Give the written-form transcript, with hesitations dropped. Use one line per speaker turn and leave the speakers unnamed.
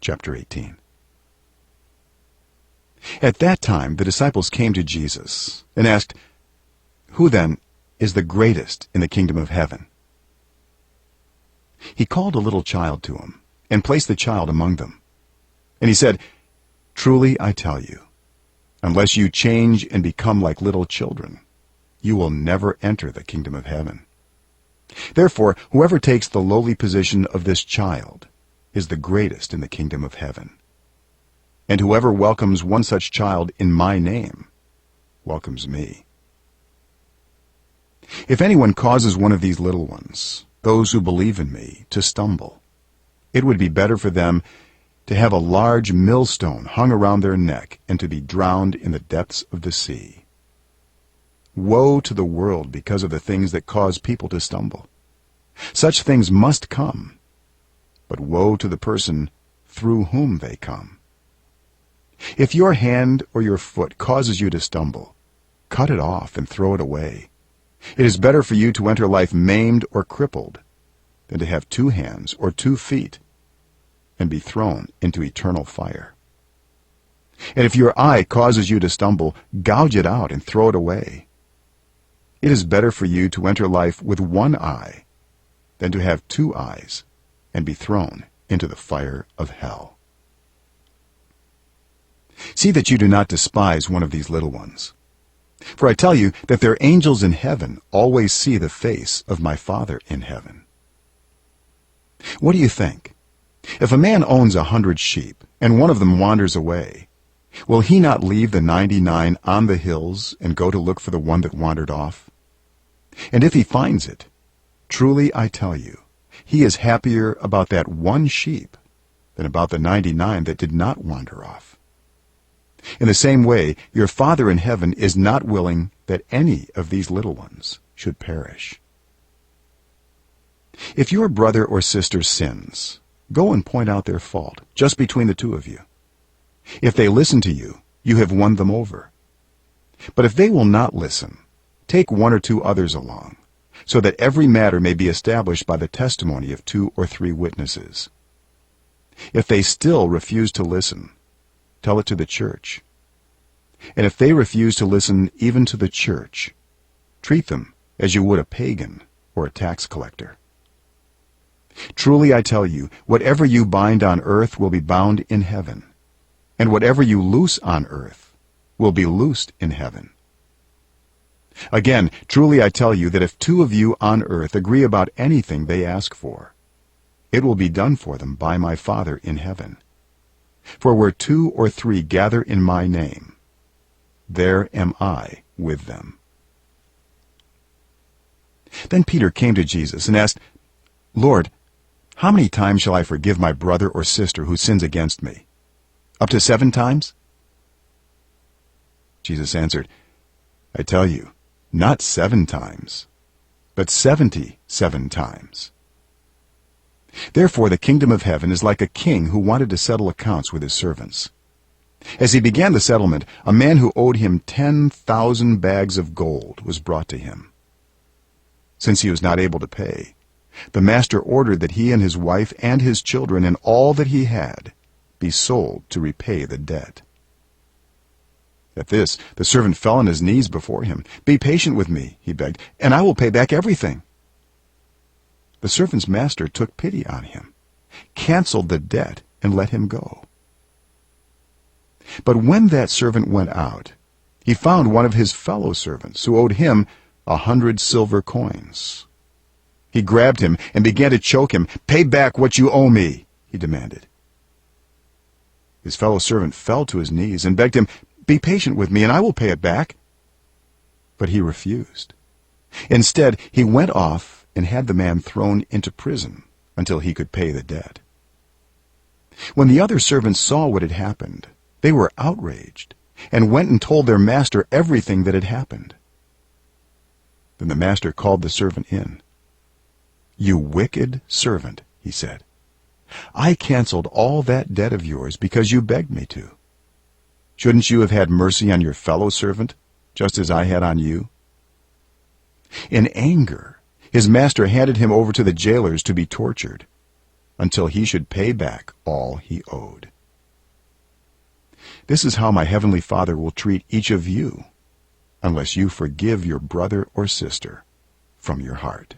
chapter 18. At that time the disciples came to Jesus and asked, "Who then is the greatest in the kingdom of heaven?" He called a little child to him and placed the child among them. And he said, "Truly I tell you, unless you change and become like little children, you will never enter the kingdom of heaven. Therefore, whoever takes the lowly position of this child is the greatest in the kingdom of heaven. And whoever welcomes one such child in my name welcomes me. If anyone causes one of these little ones, those who believe in me, to stumble, it would be better for them to have a large millstone hung around their neck and to be drowned in the depths of the sea. Woe to the world because of the things that cause people to stumble. Such things must come, but woe to the person through whom they come. If your hand or your foot causes you to stumble, cut it off and throw it away. It is better for you to enter life maimed or crippled than to have 2 hands or 2 feet and be thrown into eternal fire. And if your eye causes you to stumble, gouge it out and throw it away. It is better for you to enter life with 1 eye than to have 2 eyes and be thrown into the fire of hell. See that you do not despise one of these little ones. For I tell you that their angels in heaven always see the face of my Father in heaven. What do you think? If a man owns 100 sheep, and one of them wanders away, will he not leave the 99 on the hills and go to look for the one that wandered off? And if he finds it, truly I tell you, he is happier about that one sheep than about the 99 that did not wander off. In the same way, your Father in heaven is not willing that any of these little ones should perish. If your brother or sister sins, go and point out their fault, just between the 2 of you. If they listen to you, you have won them over. But if they will not listen, take 1 or 2 others along, so that every matter may be established by the testimony of 2 or 3 witnesses. If they still refuse to listen, tell it to the church. And if they refuse to listen even to the church, treat them as you would a pagan or a tax collector. Truly I tell you, whatever you bind on earth will be bound in heaven, and whatever you loose on earth will be loosed in heaven. Again, truly I tell you that if 2 of you on earth agree about anything they ask for, it will be done for them by my Father in heaven. For where 2 or 3 gather in my name, there am I with them. Then Peter came to Jesus and asked, "Lord, how many times shall I forgive my brother or sister who sins against me? Up to 7 times?" Jesus answered, "I tell you, not 7 times, but 77 times. Therefore the kingdom of heaven is like a king who wanted to settle accounts with his servants. As he began the settlement, a man who owed him 10,000 bags of gold was brought to him. Since he was not able to pay, the master ordered that he and his wife and his children and all that he had be sold to repay the debt. At this, the servant fell on his knees before him. "Be patient with me," he begged, "and I will pay back everything." The servant's master took pity on him, canceled the debt, and let him go. But when that servant went out, he found one of his fellow servants who owed him 100 silver coins. He grabbed him and began to choke him. "Pay back what you owe me," he demanded. His fellow servant fell to his knees and begged him, "Be patient with me, and I will pay it back." But he refused. Instead, he went off and had the man thrown into prison until he could pay the debt. When the other servants saw what had happened, they were outraged and went and told their master everything that had happened. Then the master called the servant in. "You wicked servant," he said, "I canceled all that debt of yours because you begged me to. Shouldn't you have had mercy on your fellow servant, just as I had on you?" In anger, his master handed him over to the jailers to be tortured, until he should pay back all he owed. This is how my heavenly Father will treat each of you unless you forgive your brother or sister from your heart.